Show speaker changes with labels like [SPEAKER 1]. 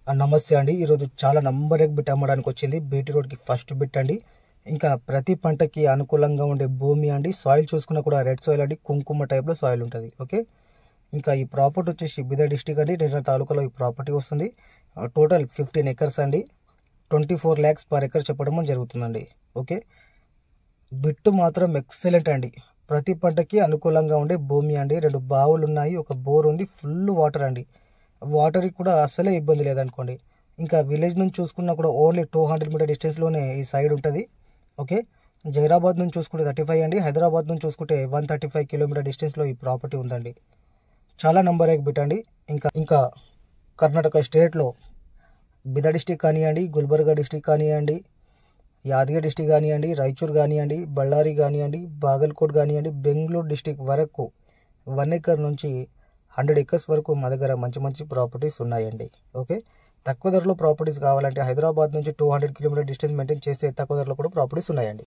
[SPEAKER 1] నమస్తే అండి. ఈరోజు చాలా నంబర్ ఎగ్ బిట్ అమ్మడానికి వచ్చింది. బీటీ రోడ్కి ఫస్ట్ బిట్ అండి. ఇంకా ప్రతి పంటకి అనుకూలంగా ఉండే భూమి అండి. సాయిల్ చూసుకున్నా కూడా రెడ్ సాయిల్ అండి, కుంకుమ టైప్లో సాయిల్ ఉంటుంది. ఓకే, ఇంకా ఈ ప్రాపర్టీ వచ్చేసి బిదర్ డిస్టిక్ అండి, నిర్మల్ తాలూకాలో ఈ ప్రాపర్టీ వస్తుంది. టోటల్ 15 ఎకర్స్ అండి. 24 lakhs పర్ ఎకర్ చెప్పడం జరుగుతుందండి. ఓకే, బిట్ మాత్రం ఎక్సలెంట్ అండి. ప్రతి పంటకి అనుకూలంగా ఉండే భూమి అండి. 2 బావులు ఉన్నాయి, ఒక బోర్ ఉంది, ఫుల్ వాటర్ అండి. వాటర్కి కూడా అస్సలే ఇబ్బంది లేదనుకోండి. ఇంకా విలేజ్ నుంచి చూసుకున్నా కూడా ఓన్లీ 200 మీటర్ డిస్టెన్స్లోనే ఈ సైడ్ ఉంటుంది. ఓకే, జైరాబాద్ నుంచి చూసుకుంటే 35 అండి, హైదరాబాద్ నుంచి చూసుకుంటే 135 కిలోమీటర్ డిస్టెన్స్లో ఈ ప్రాపర్టీ ఉందండి. చాలా నంబర్ ఎగ్ బిట్ అండి. ఇంకా కర్ణాటక స్టేట్లో బిదర్ డిస్టిక్ కానివ్వండి, గుల్బర్గా డిస్టిక్ కానివ్వండి, యాదగిరి డిస్టిక్ కానివ్వండి, రాయచూర్ కానివ్వండి, బళ్ళారి కానివ్వండి, బాగల్కోట్ కానివ్వండి, బెంగళూరు డిస్టిక్ వరకు 1 ఎకర్ నుంచి 100 ఎకర్స్ వరకు మా దగ్గర మంచి మంచి ప్రాపర్టీస్ ఉన్నాయండి. ఓకే, తక్కువ ధరలో ప్రాపర్టీస్ కావాలంటే హైదరాబాద్ నుంచి 200 కిలోమీటర్ డిస్టెన్స్ మెయింటైన్ చేస్తే తక్కువ ధరలో కూడా ప్రాపర్టీస్ ఉన్నాయండి.